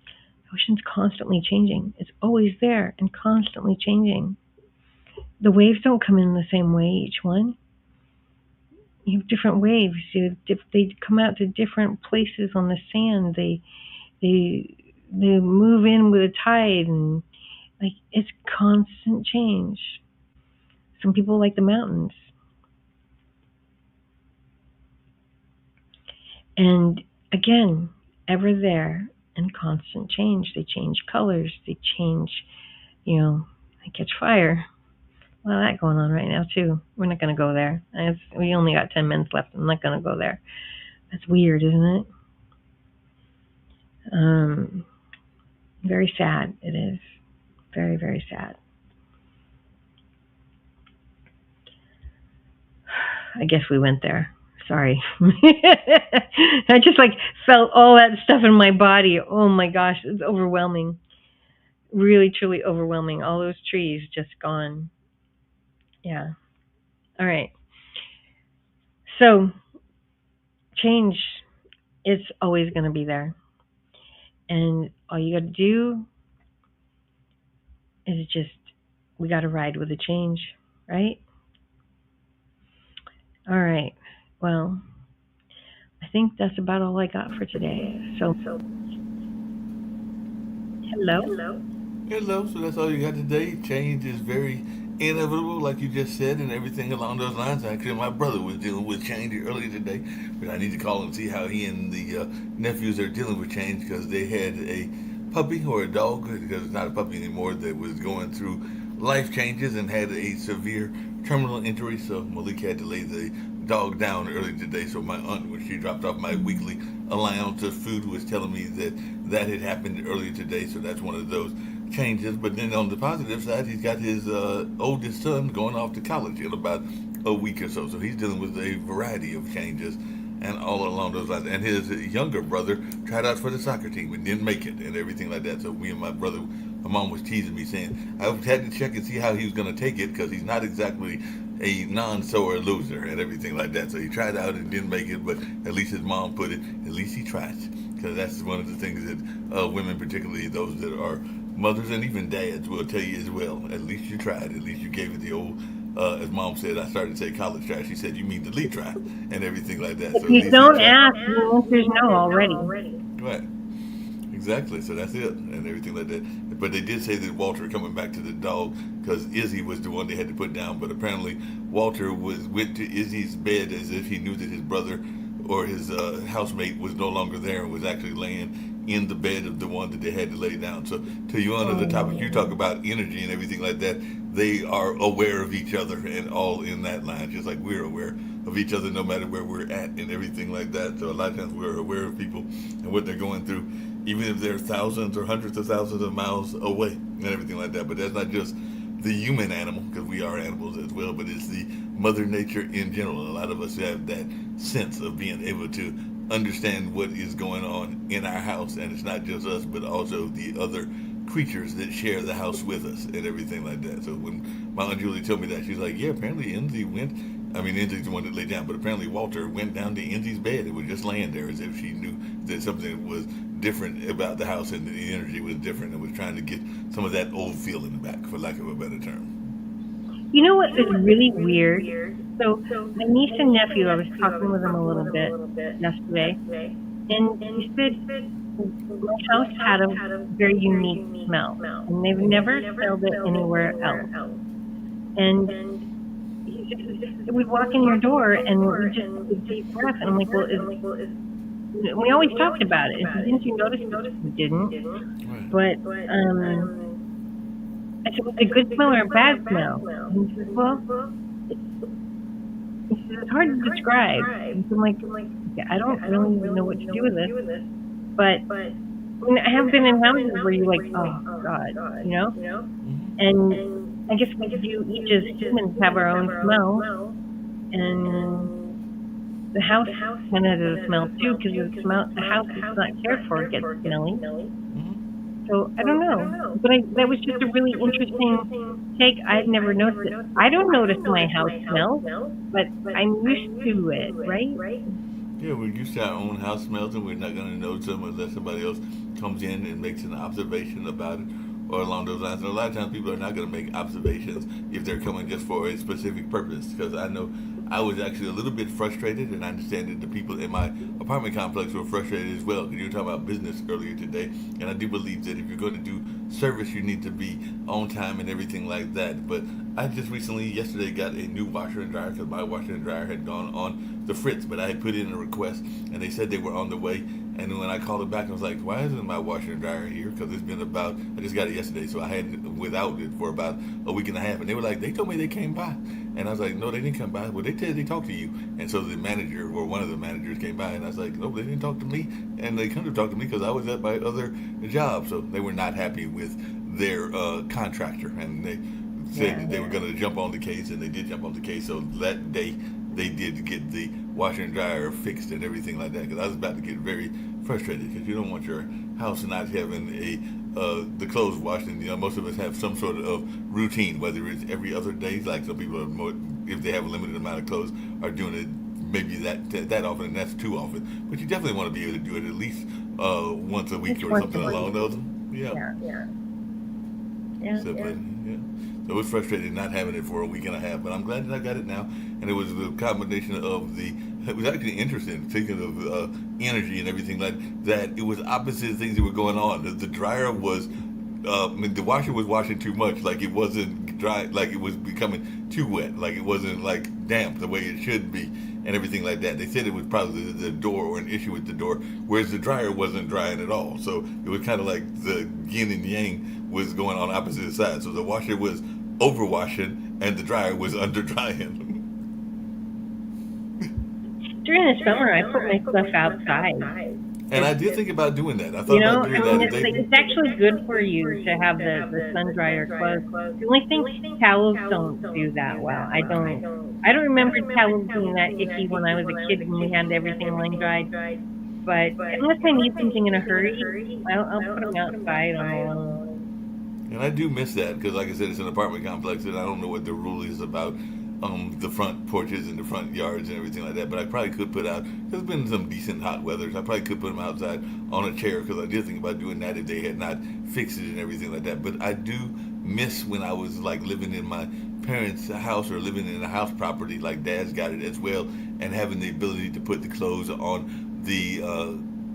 The ocean's constantly changing. It's always there and constantly changing. The waves don't come in the same way, each one. You have different waves. They come out to different places on the sand. They move in with a tide, and it's constant change. Some people like the mountains. And again, ever there and constant change. They change colors. They change, they catch fire. A lot of that going on right now too. We're not going to go there. We only got 10 minutes left. I'm not going to go there. That's weird, isn't it? Very sad. It is. Very, very sad. I guess we went there. Sorry. I just felt all that stuff in my body. Oh my gosh, it's overwhelming. Really, truly overwhelming. All those trees just gone. Yeah. All right. So, change is always going to be there. And all you got to do is we got to ride with the change, right? All right. Well, I think that's about all I got for today. So hello. Hello, so that's all you got today. Change is very inevitable, like you just said, and everything along those lines. Actually, my brother was dealing with change earlier today, but I need to call and see how he and the nephews are dealing with change because they had a puppy or a dog, because it's not a puppy anymore, that was going through life changes and had a severe terminal injury. So Malik had to lay the dog down early today. So my aunt, when she dropped off my weekly allowance of food, was telling me that had happened earlier today. So that's one of those changes. But then on the positive side, he's got his oldest son going off to college in about a week or so. So he's dealing with a variety of changes and all along those lines. And his younger brother tried out for the soccer team and didn't make it and everything like that. So me and my brother, my mom was teasing me saying I had to check and see how he was going to take it because he's not exactly a non-sore loser and everything like that. So he tried out and didn't make it, but at least his mom put it, at least he tried. Because that's one of the things that women, particularly those that are mothers and even dads, will tell you as well. At least you tried. At least you gave it the old, as mom said, I started to say college try. She said, you mean the lead try and everything like that. So If you don't ask, the answer's no already. Right. Exactly. So that's it and everything like that. But they did say that Walter, coming back to the dog, because Izzy was the one they had to put down. But apparently Walter went to Izzy's bed as if he knew that his brother or his housemate was no longer there and was actually laying in the bed of the one that they had to lay down. So to you, on the topic you talk about energy and everything like that, they are aware of each other and all in that line, just like we're aware of each other no matter where we're at and everything like that. So a lot of times we're aware of people and what they're going through, even if they're thousands or hundreds of thousands of miles away and everything like that. But that's not just the human animal, because we are animals as well, but it's the mother nature in general. A lot of us have that sense of being able to understand what is going on in our house, and it's not just us, but also the other creatures that share the house with us and everything like that. So when my Aunt Julie told me that, she's like, yeah, apparently Enzi went, I mean, Enzi's the one that laid down, but apparently Walter went down to Enzi's bed and was just laying there as if she knew that something was different about the house and the energy was different, and was trying to get some of that old feeling back, for lack of a better term. You know what is really weird? So my niece and nephew, I was talking with them a little bit yesterday, and he said my house had a very unique smell, and they've never smelled it anywhere else. And he said, we'd walk in your door, and we just took a deep breath, and I'm like, well, we always talked about it. And he said, didn't you notice? We didn't. Right. But I said, was it a good smell or a bad smell? And he said, well, it's hard to describe. And so I'm like, yeah, I don't really even know what to do with this. But I mean, I have been in houses where you're like, oh God, you know? Mm-hmm. And I guess we do each as humans have our own smell, and the house kind of has a smell too, because the house is not cared for gets smelly. Mm-hmm. So I don't know, but that was just a really interesting take. I've never noticed it. I don't notice my house smells, but I'm used to it, right? Yeah, we're used to our own house smells, and we're not going to notice them unless somebody else comes in and makes an observation about it, or along those lines. And a lot of times people are not going to make observations if they're coming just for a specific purpose. Because I know I was actually a little bit frustrated, and I understand that the people in my apartment complex were frustrated as well. Because you were talking about business earlier today, and I do believe that if you're going to do service, you need to be on time and everything like that. But I just yesterday, got a new washer and dryer, because my washer and dryer had gone on the fritz, but I had put in a request, and they said they were on the way. And when I called it back, I was like, why isn't my washer and dryer here? Because it's been I just got it yesterday, so I had it without it for about a week and a half. And they were like, they told me they came by. And I was like, no, they didn't come by. Well, they said they talked to you. And so the manager, or one of the managers, came by, and I was like, no, they didn't talk to me. And they couldn't have talked to me because I was at my other job. So they were not happy with their contractor. And they said that they were going to jump on the case, and they did jump on the case. So that day, they did get the washer and dryer fixed and everything like that, because I was about to get very frustrated, because you don't want your house not having the clothes washed. And most of us have some sort of routine, whether it's every other day, like some people are more, if they have a limited amount of clothes, are doing it maybe that often, and that's too often. But you definitely want to be able to do it at least once a week or something along those. So it was frustrating not having it for a week and a half, but I'm glad that I got it now. And it was the combination of it was actually interesting, speaking of energy and everything like that, it was opposite things that were going on. The dryer was, the washer was washing too much, like it wasn't dry, like it was becoming too wet, like it wasn't like damp the way it should be, and everything like that. They said it was probably the door, or an issue with the door, whereas the dryer wasn't drying at all. So it was kind of like the yin and yang was going on opposite sides. So the washer was overwashing, and the dryer was under drying. During the summer, I put my stuff outside. And I did think about doing that. I thought about doing that. It's actually good for you to have the sun dryer clothes. The only thing, towels don't do that well. I don't remember towels being that icky when I was a kid when we had everything line dried. But unless I need something in a hurry, I'll put them outside on a long. And I do miss that, because, like I said, it's an apartment complex, and I don't know what the rule is about the front porches and the front yards and everything like that. But I probably could put out, there's been some decent hot weathers, I probably could put them outside on a chair, because I did think about doing that if they had not fixed it and everything like that. But I do miss when I was like living in my parents' house, or living in a house property like Dad's got it as well, and having the ability to put the clothes on the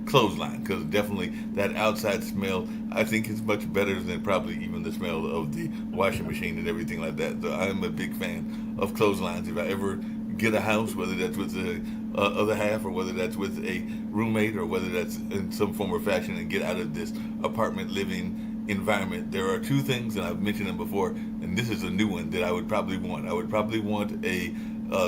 clothesline, because definitely that outside smell, I think, is much better than probably even the smell of the washing machine and everything like that. So I'm a big fan of clotheslines. If I ever get a house, whether that's with the other half, or whether that's with a roommate, or whether that's in some form or fashion, and get out of this apartment living environment, there are two things, and I've mentioned them before, and and this is a new one that I would probably want. I would probably want a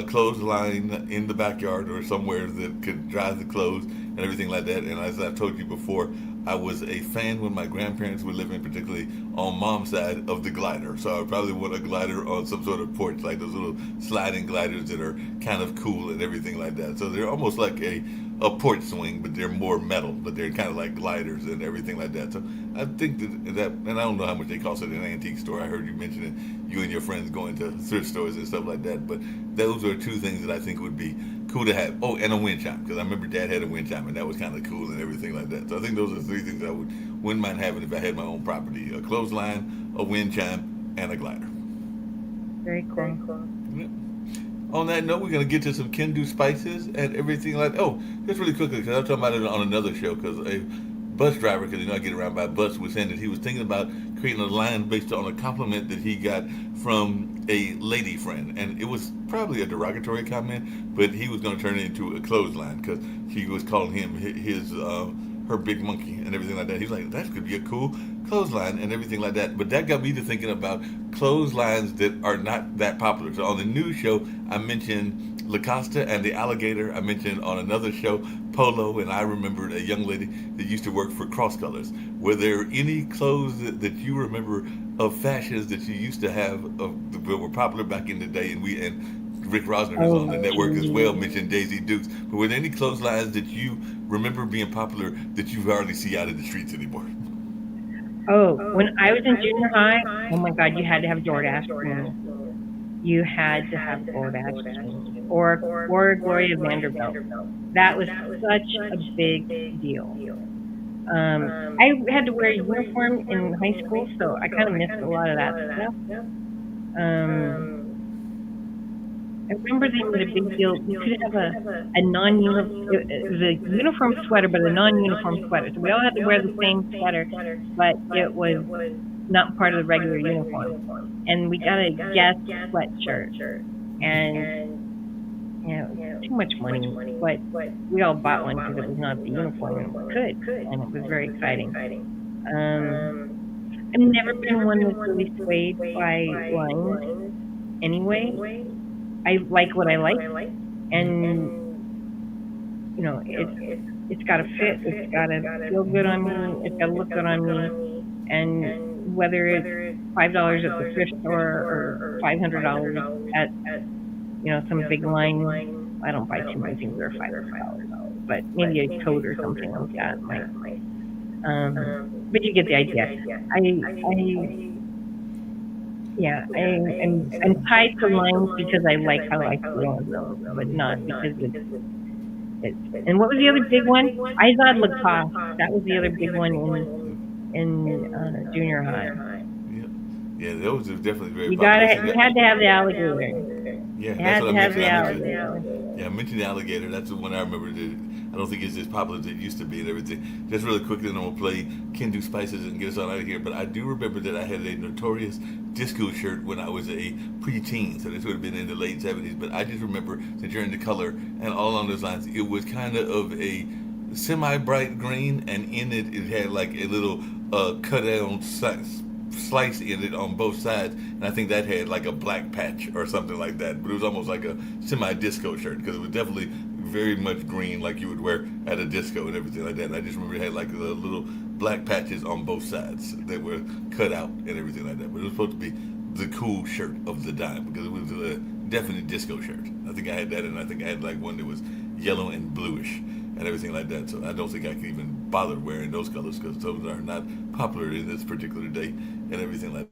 clothesline in the backyard or somewhere that could dry the clothes and everything like that. And as I've told you before, I was a fan when my grandparents were living, particularly on mom's side, of the glider. So I would probably want a glider on some sort of porch, like those little sliding gliders that are kind of cool and everything like that. So they're almost like a porch swing, but they're more metal, but they're kind of like gliders and everything like that. So I think that, and I don't know how much they cost at an antique store. I heard you mention it, you and your friends going to thrift stores and stuff like that. But those are two things that I think would be cool to have. Oh, and a wind chime, because I remember Dad had a wind chime, and that was kind of cool and everything like that. So I think those are three things I wouldn't mind having if I had my own property: a clothesline, a wind chime, and a glider. Very cool. Yeah. On that note, we're going to get to some Kendu spices and everything like that. Oh, just really quickly, because I was talking about it on another show, because a bus driver, because I get around by bus, was saying that he was thinking about creating a line based on a compliment that he got from a lady friend. And it was probably a derogatory comment, but he was going to turn it into a clothesline, because she was calling him her big monkey and everything like that. He's like, that could be a cool clothesline and everything like that. But that got me to thinking about clotheslines that are not that popular. So on the news show, I mentioned La Costa and the alligator. I mentioned on another show Polo, and I remembered a young lady that used to work for Cross Colors. Were there any clothes that you remember of fashions that you used to have that were popular back in the day? And Rick Rosner is on the Oh, network as well, geez. mentioned Daisy Dukes. But were there any clotheslines that you remember being popular that you hardly see out in the streets anymore? Oh, when I was in junior high, oh my God, you had to have DoorDash jeans. You had to have DoorDash jeans, or Gloria Vanderbilt. That was such a big deal. I had to wear a uniform in high school, so I kind of missed a lot of that stuff. Um, I remember they made a big deal. You could have a non-uniform, it was a uniform sweater, but a non-uniform sweater. So we all had to wear the same sweater, but it was not part of the regular uniform. And we got a Guess sweatshirt, and it was too much money, but we all bought one because it was not the uniform, and we could, and it was very exciting. I've never been one that's really swayed by lines anyway. I like what I like, and it's got to fit, it's got to feel good on me, it's got to look good on me, and whether it's $5 at the thrift store or $500 at some big line, I don't buy too many things that are $500, but maybe a coat or something like that might. But you get the idea. I'm tied to lines because I like how I feel on them, but not because it's. And what was the other big one? Izod Lacoste. That was the other big one in junior high. Yeah, yeah, those are definitely very You popular. you had to have the alligator. Yeah, You that's had what to I have mentioned. the I mentioned. alligator. Yeah, I mentioned the alligator. That's the one I remember. I don't think it's as popular as it used to be and everything. Just really quickly, then I'm gonna play Kendu Spices and get us on out of here. But I do remember that I had a Notorious disco shirt when I was a preteen, so this would have been in the late '70s. But I just remember, since you're into color and all along those lines, it was kind of a semi-bright green, and in it had like a little cut down slice in it on both sides, and I think that had like a black patch or something like that. But it was almost like a semi-disco shirt, because it was definitely very much green, like you would wear at a disco and everything like that. And I just remember it had like the little black patches on both sides that were cut out and everything like that. But it was supposed to be the cool shirt of the dime, because it was a definite disco shirt. I think I had that, and I think I had like one that was yellow and bluish and everything like that. So I don't think I can even bother wearing those colors, because those are not popular in this particular day and everything like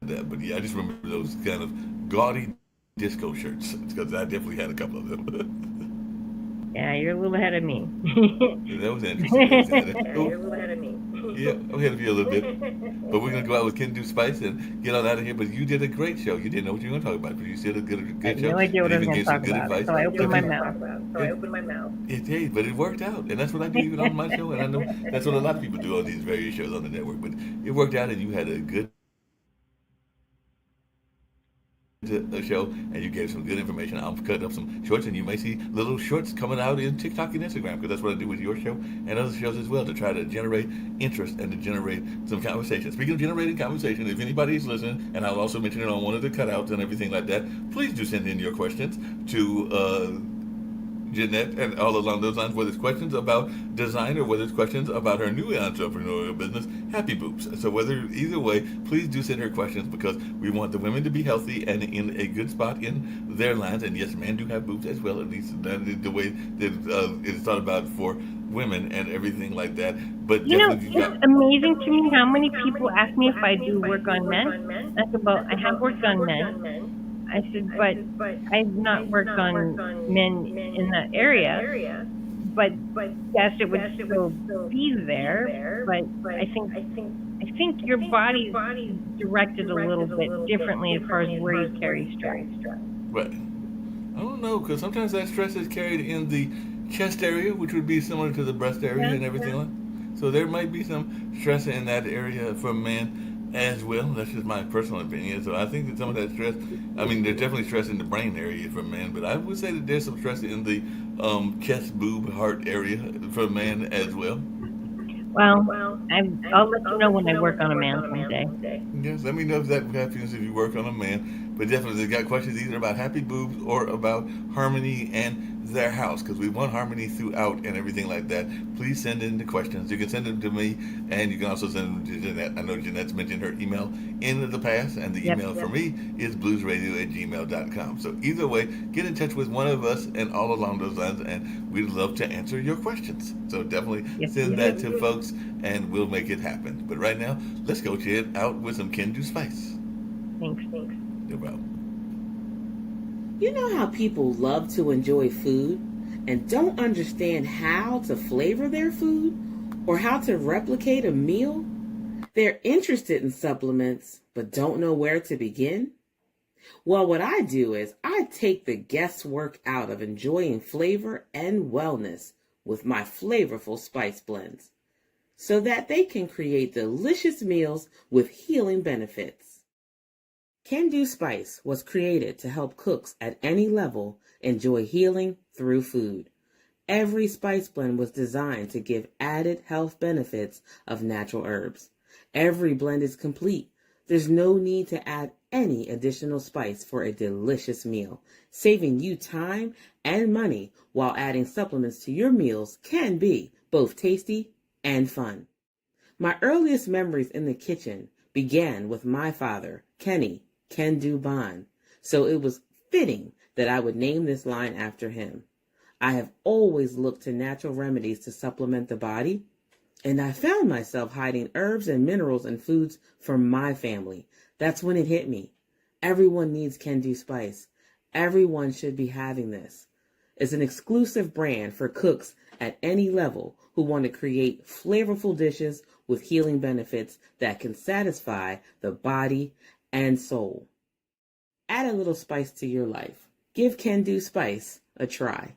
that. But yeah, I just remember those kind of gaudy disco shirts, because I definitely had a couple of them. Yeah, you're a little ahead of me. Yeah, that was interesting. That was interesting. You're a little ahead of me. Yeah, I'm ahead of you a little bit. But we're going to go out with Kendu Spice and get on out of here. But you did a great show. You didn't know what you were going to talk about, but you said a I good had show. no idea what And I was even going to gave some talk good about, advice. so I opened my mouth. It did, but it worked out. And that's what I do even on my show. And I know that's what a lot of people do on these various shows on the network. But it worked out, and you had a good to the show and you gave some good information. I'm cutting up some shorts, and you may see little shorts coming out in TikTok and Instagram, because that's what I do with your show and other shows as well, to try to generate interest and to generate some conversation. Speaking of generating conversation, if anybody's listening, and I'll also mention it on one of the cutouts and everything like that, please do send in your questions to Jeanette and all along those lines, whether it's questions about design or whether it's questions about her new entrepreneurial business, Happy Boobs. So either way, please do send her questions, because we want the women to be healthy and in a good spot in their lines. And yes, men do have boobs as well, at least the way that it's thought about for women and everything like that. But it's amazing to me how many people ask me if I do work on men. That's about, I have worked on men. I said, but I've not worked on men in that area. But yes, it would still be there. But I think your body's directed a little bit differently as far as where you carry stress. Right. I don't know, because sometimes that stress is carried in the chest area, which would be similar to the breast area and everything like that. So there might be some stress in that area for men as well. That's just my personal opinion. So I think that some of that stress, I mean, there's definitely stress in the brain area for men, but I would say that there's some stress in the chest, boob, heart area for men as well. Well, I'll let you know when I work on a man someday. Yes, let me know if that happens if you work on a man. But definitely, got questions either about Happy Boobs or about harmony and their house, because we want harmony throughout and everything like that. Please send in the questions. You can send them to me, and you can also send them to Jeanette. I know Jeanette's mentioned her email in the past, and the email for me is bluesradio@gmail.com. So either way, get in touch with one of us and all along those lines, and we'd love to answer your questions. So definitely send that to folks, and we'll make it happen. But right now, let's go check it out with some Can Do Spice. Thanks. You're welcome. You know how people love to enjoy food and don't understand how to flavor their food or how to replicate a meal? They're interested in supplements but don't know where to begin? Well, what I do is I take the guesswork out of enjoying flavor and wellness with my flavorful spice blends, so that they can create delicious meals with healing benefits. Can Do Spice was created to help cooks at any level enjoy healing through food. Every spice blend was designed to give added health benefits of natural herbs. Every blend is complete. There's no need to add any additional spice for a delicious meal. Saving you time and money while adding supplements to your meals can be both tasty and fun. My earliest memories in the kitchen began with my father, Kenny Can Do Bond, so it was fitting that I would name this line after him. I have always looked to natural remedies to supplement the body, and I found myself hiding herbs and minerals in foods for my family. That's when it hit me. Everyone needs Can Do Spice. Everyone should be having this. It's an exclusive brand for cooks at any level who want to create flavorful dishes with healing benefits that can satisfy the body and soul. Add a little spice to your life. Give Can Do Spice a try.